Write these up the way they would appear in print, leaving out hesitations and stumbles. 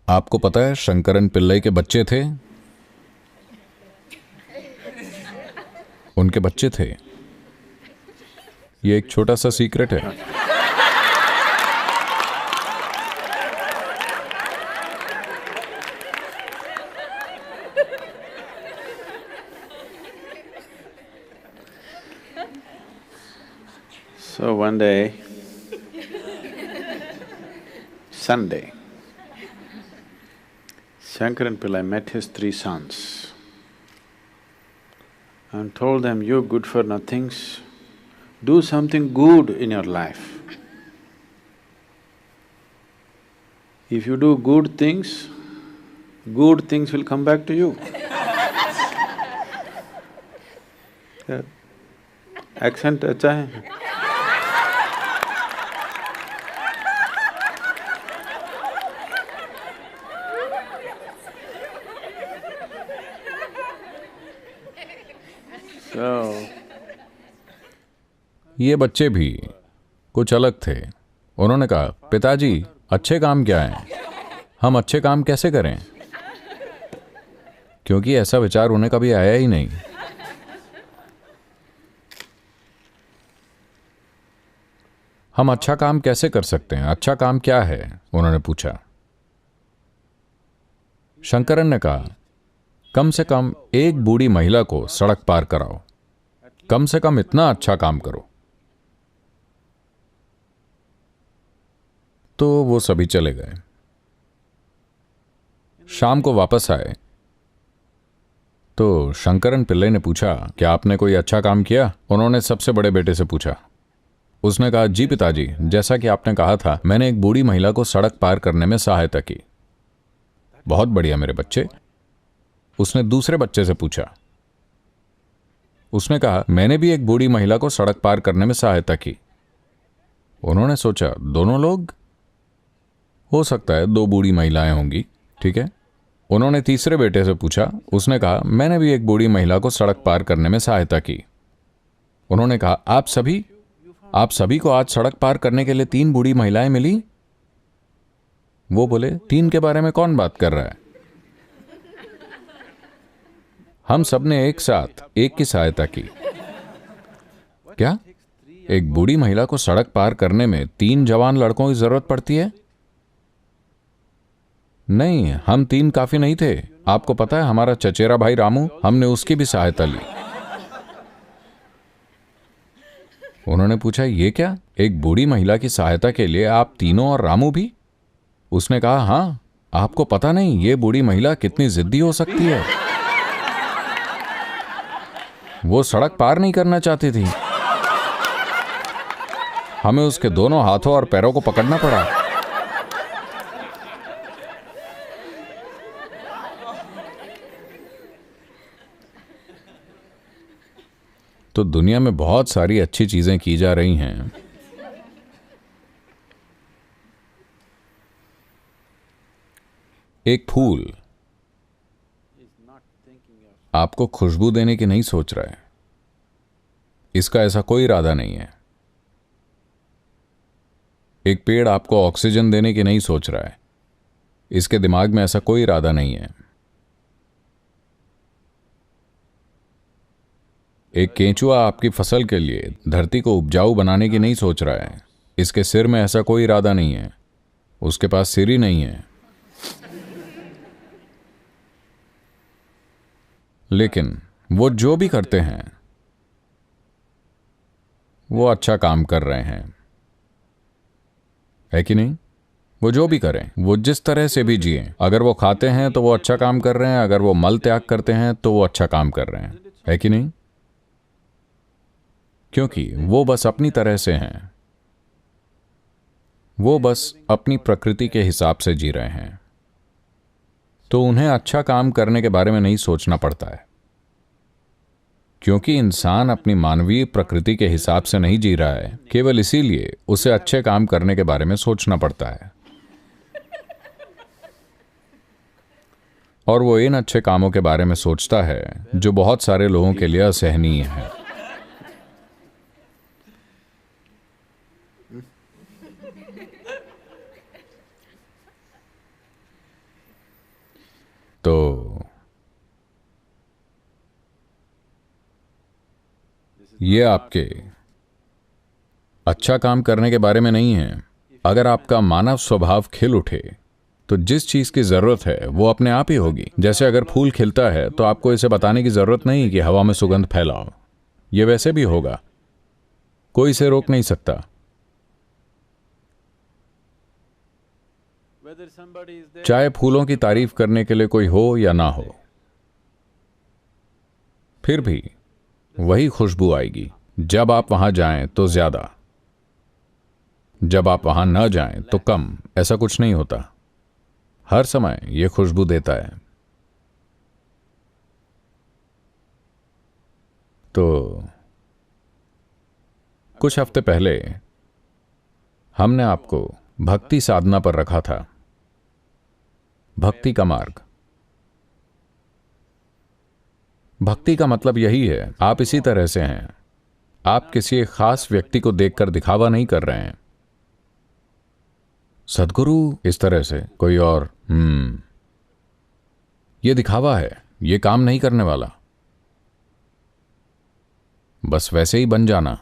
आपको पता है शंकरन पिल्लई के बच्चे थे, उनके बच्चे थे। ये एक छोटा सा सीक्रेट है। So one day, Sunday, Shankaran Pillai met his three sons and told them, "You good for nothings, do something good in your life. If you do good things will come back to you." Accent अच्छा है? ये बच्चे भी कुछ अलग थे। उन्होंने कहा, पिताजी अच्छे काम क्या हैं? हम अच्छे काम कैसे करें? क्योंकि ऐसा विचार उन्हें कभी आया ही नहीं। हम अच्छा काम कैसे कर सकते हैं? अच्छा काम क्या है? उन्होंने पूछा। शंकरन ने कहा, कम से कम एक बूढ़ी महिला को सड़क पार कराओ, कम से कम इतना अच्छा काम करो। तो वो सभी चले गए। शाम को वापस आए तो शंकरन पिल्लई ने पूछा, क्या आपने कोई अच्छा काम किया? उन्होंने सबसे बड़े बेटे से पूछा। उसने कहा, जी पिताजी, जैसा कि आपने कहा था, मैंने एक बूढ़ी महिला को सड़क पार करने में सहायता की। बहुत बढ़िया मेरे बच्चे। उसने दूसरे बच्चे से पूछा। उसने कहा, मैंने भी एक बूढ़ी महिला को सड़क पार करने में सहायता की। उन्होंने सोचा, दोनों लोग? हो सकता है दो बूढ़ी महिलाएं होंगी, ठीक है। उन्होंने तीसरे बेटे से पूछा। उसने कहा, मैंने भी एक बूढ़ी महिला को सड़क पार करने में सहायता की। उन्होंने कहा, आप सभी को आज सड़क पार करने के लिए 3 बूढ़ी महिलाएं मिली? वो बोले, 3 के बारे में कौन बात कर रहा है? हम सबने एक साथ एक की सहायता की। क्या एक बूढ़ी महिला को सड़क पार करने में 3 जवान लड़कों की जरूरत पड़ती है? नहीं, हम 3 काफी नहीं थे। आपको पता है, हमारा चचेरा भाई रामू, हमने उसकी भी सहायता ली। उन्होंने पूछा, ये क्या? एक बूढ़ी महिला की सहायता के लिए आप तीनों और रामू भी? उसने कहा, हां, आपको पता नहीं ये बूढ़ी महिला कितनी जिद्दी हो सकती है। वो सड़क पार नहीं करना चाहती थी। हमें उसके दोनों हाथों और पैरों को पकड़ना पड़ा। तो दुनिया में बहुत सारी अच्छी चीजें की जा रही हैं। एक फूल आपको खुशबू देने की नहीं सोच रहा है, इसका ऐसा कोई इरादा नहीं है। एक पेड़ आपको ऑक्सीजन देने की नहीं सोच रहा है, इसके दिमाग में ऐसा कोई इरादा नहीं है। एक केंचुआ आपकी फसल के लिए धरती को उपजाऊ बनाने की नहीं सोच रहा है, इसके सिर में ऐसा कोई इरादा नहीं है, उसके पास सिर ही नहीं है। लेकिन वो जो भी करते हैं वो अच्छा काम कर रहे हैं, है कि नहीं? वो जो भी करें, वो जिस तरह से भी जिएं, अगर वो खाते हैं तो वो अच्छा काम कर रहे हैं, अगर वो मल त्याग करते हैं तो वो अच्छा काम कर रहे हैं, है कि नहीं? क्योंकि वो बस अपनी तरह से हैं, वो बस अपनी प्रकृति के हिसाब से जी रहे हैं। तो उन्हें अच्छा काम करने के बारे में नहीं सोचना पड़ता है, क्योंकि इंसान अपनी मानवीय प्रकृति के हिसाब से नहीं जी रहा है। केवल इसीलिए उसे अच्छे काम करने के बारे में सोचना पड़ता है, और वो इन अच्छे कामों के बारे में सोचता है जो बहुत सारे लोगों के लिए असहनीय है। ये आपके अच्छा काम करने के बारे में नहीं है। अगर आपका मानव स्वभाव खिल उठे तो जिस चीज की जरूरत है वो अपने आप ही होगी। जैसे अगर फूल खिलता है तो आपको इसे बताने की जरूरत नहीं कि हवा में सुगंध फैलाओ, ये वैसे भी होगा, कोई इसे रोक नहीं सकता। चाहे फूलों की तारीफ करने के लिए कोई हो या ना हो, फिर भी वही खुशबू आएगी। जब आप वहां जाएं तो ज्यादा, जब आप वहां न जाएं तो कम। ऐसा कुछ नहीं होता, हर समय यह खुशबू देता है। तो कुछ हफ्ते पहले हमने आपको भक्ति साधना पर रखा था, भक्ति का मार्ग। भक्ति का मतलब यही है, आप इसी तरह से हैं। आप किसी एक खास व्यक्ति को देखकर दिखावा नहीं कर रहे हैं, सद्गुरु इस तरह से, कोई और। ये दिखावा है, ये काम नहीं करने वाला। बस वैसे ही बन जाना,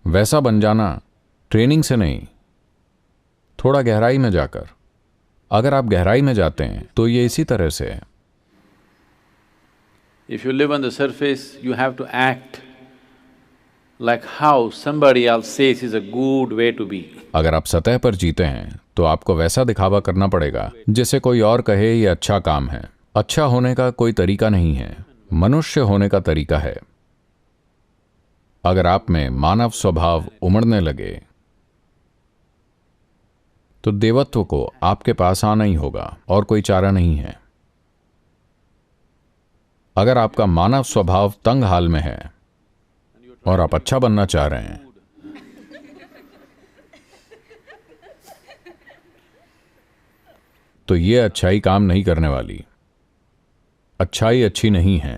वैसा बन जाना, ट्रेनिंग से नहीं, थोड़ा गहराई में जाकर। अगर आप गहराई में जाते हैं तो ये इसी तरह से है। If you live on the surface, you have to act like how somebody else says is a good way to be. अगर आप सतह पर जीते हैं तो आपको वैसा दिखावा करना पड़ेगा जैसे कोई और कहे ये अच्छा काम है। अच्छा होने का कोई तरीका नहीं है, मनुष्य होने का तरीका है। अगर आप में मानव स्वभाव उमड़ने लगे तो देवत्व को आपके पास आना ही होगा और कोई चारा नहीं है। अगर आपका मानव स्वभाव तंग हाल में है और आप अच्छा बनना चाह रहे हैं, तो ये अच्छाई काम नहीं करने वाली। अच्छाई अच्छी नहीं है।